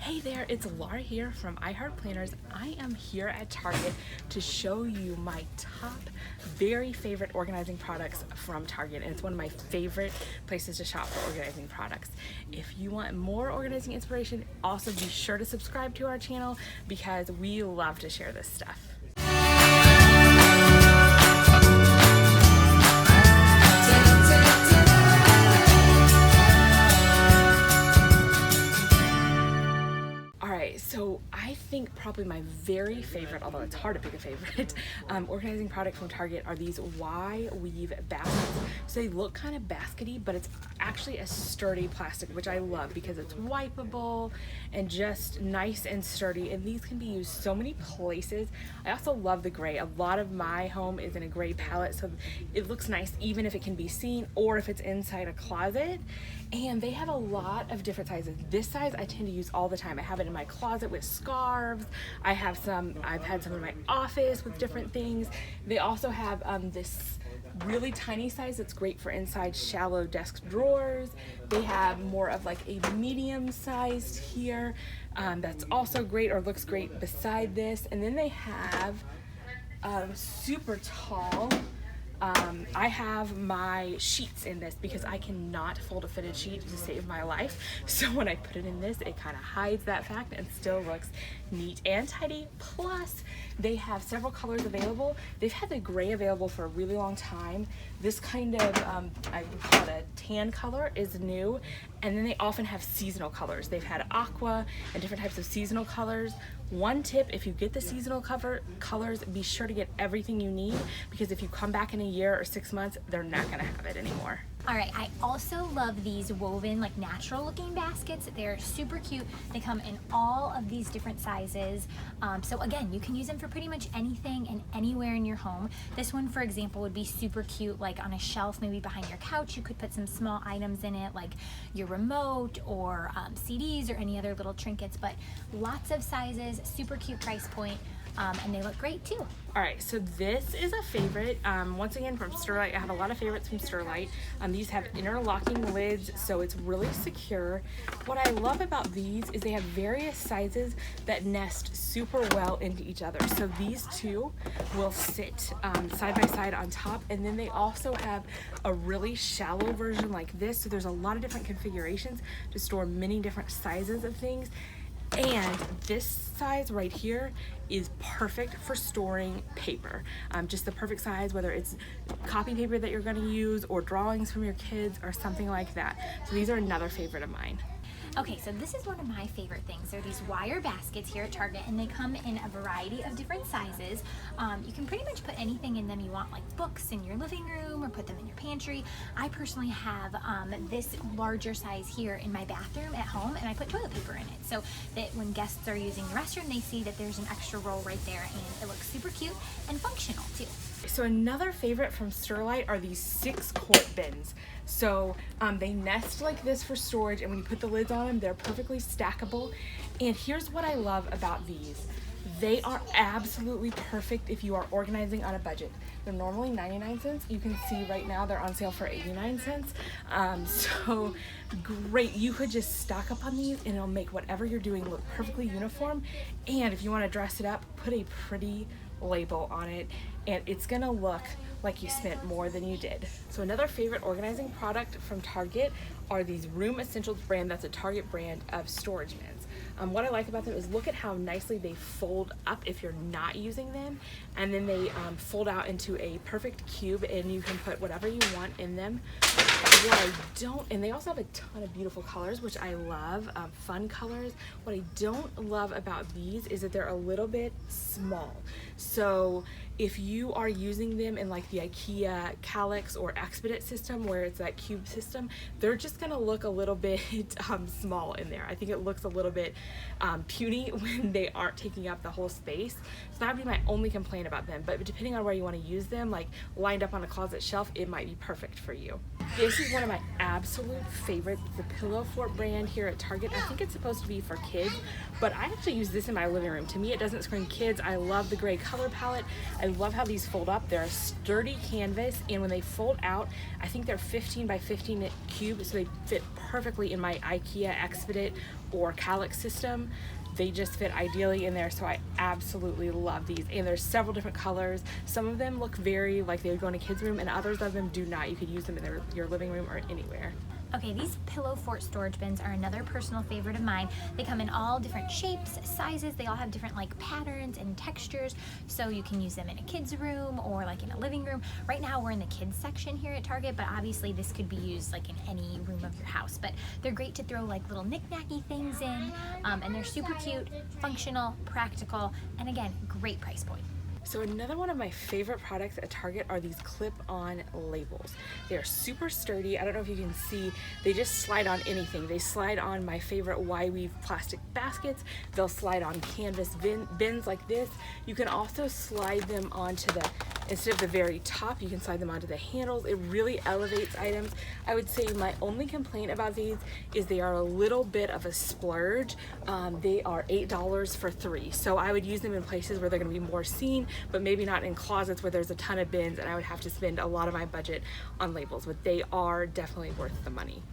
Hey there, it's Laura here from iHeartPlanners. I am here at Target to show you my top very favorite organizing products from Target, and it's one of my favorite places to shop for organizing products. If you want more organizing inspiration, also be sure to subscribe to our channel because we love to share this stuff. So I think probably my very favorite, although it's hard to pick a favorite, organizing product from Target are these Y weave baskets. So they look kind of baskety, but it's actually a sturdy plastic, which I love because it's wipeable and just nice and sturdy. And these can be used so many places. I also love the gray. A lot of my home is in a gray palette, so it looks nice even if it can be seen or if it's inside a closet. And they have a lot of different sizes. This size I tend to use all the time. I have it in my closet with scarves. I've had some in my office with different things. They also have this really tiny size that's great for inside shallow desk drawers. They have more of like a medium sized here that's also great or looks great beside this. And then they have super tall. I have my sheets in this because I cannot fold a fitted sheet to save my life. So when I put it in this, it kind of hides that fact and still looks neat and tidy. Plus, they have several colors available. They've had the gray available for a really long time. This kind of, I would call it a tan color, is new. And then they often have seasonal colors. They've had aqua and different types of seasonal colors. One tip, if you get the seasonal colors, be sure to get everything you need, because if you come back in a year or 6 months, they're not gonna have it anymore. All right, I also love these woven, like natural looking baskets. They're super cute. They come in all of these different sizes. So again, you can use them for pretty much anything and anywhere in your home. This one, for example, would be super cute, like on a shelf, maybe behind your couch. You could put some small items in it, like your remote or CDs or any other little trinkets, but lots of sizes, super cute price point. And they look great too. All right, so this is a favorite, once again from Sterlite. I have a lot of favorites from Sterlite. These have interlocking lids, so it's really secure. What I love about these is they have various sizes that nest super well into each other. So these two will sit side by side on top, and then they also have a really shallow version like this. So there's a lot of different configurations to store many different sizes of things. And this size right here is perfect for storing paper. Just the perfect size, whether it's copy paper that you're going to use or drawings from your kids or something like that. So these are another favorite of mine. Okay, so this is one of my favorite things. They're these wire baskets here at Target, and they come in a variety of different sizes. You can pretty much put anything in them you want, like books in your living room or put them in your pantry. I personally have this larger size here in my bathroom at home, and I put toilet paper in it so that when guests are using the restroom, they see that there's an extra roll right there, and it looks super cute and functional too. So another favorite from Sterlite are these 6-quart bins. So they nest like this for storage, and when you put the lids on them, they're perfectly stackable. And here's what I love about these. They are absolutely perfect if you are organizing on a budget. They're normally 99 cents. You can see right now they're on sale for 89 cents. So great. You could just stock up on these and it'll make whatever you're doing look perfectly uniform. And if you want to dress it up, put a pretty label on it, and it's gonna look like you spent more than you did. So another favorite organizing product from Target are these Room Essentials brand. That's a Target brand of storage bins. What I like about them is look at how nicely they fold up if you're not using them, and then they fold out into a perfect cube, and you can put whatever you want in them. What I don't, and they also have a ton of beautiful colors, which I love, fun colors. What I don't love about these is that they're a little bit small. So if you are using them in like the IKEA Calyx or Expedit system, where it's that cube system, they're just gonna look a little bit small in there. I think it looks a little bit puny when they aren't taking up the whole space. So that would be my only complaint about them. But depending on where you want to use them, like lined up on a closet shelf, it might be perfect for you. This is one of my absolute favorites, the Pillow Fort brand here at Target. I think it's supposed to be for kids, but I actually use this in my living room. To me, it doesn't scream kids. I love the gray color palette. I love how these fold up. They're a sturdy canvas, and when they fold out, I think they're 15 by 15 cube, so they fit perfectly in my IKEA Expedit or Calyx system. They just fit ideally in there, so I absolutely love these. And there's several different colors. Some of them look very like they would go in a kid's room, and others of them do not. You could use them in your living room or anywhere. Okay, these Pillow Fort storage bins are another personal favorite of mine. They come in all different shapes, sizes. They all have different like patterns and textures, so you can use them in a kid's room or like in a living room. Right now we're in the kids section here at Target, but obviously this could be used like in any room of your house. But they're great to throw like little knick-knacky things in, and they're super cute, functional, practical, and again, great price point. So another one of my favorite products at Target are these clip-on labels. They are super sturdy. I don't know if you can see, they just slide on anything. They slide on my favorite Y-weave plastic baskets. They'll slide on canvas bins like this. You can also slide them onto instead of the very top, you can slide them onto the handles. It really elevates items. I would say my only complaint about these is they are a little bit of a splurge. They are $8 for 3. So I would use them in places where they're gonna be more seen, but maybe not in closets where there's a ton of bins and I would have to spend a lot of my budget on labels, but they are definitely worth the money.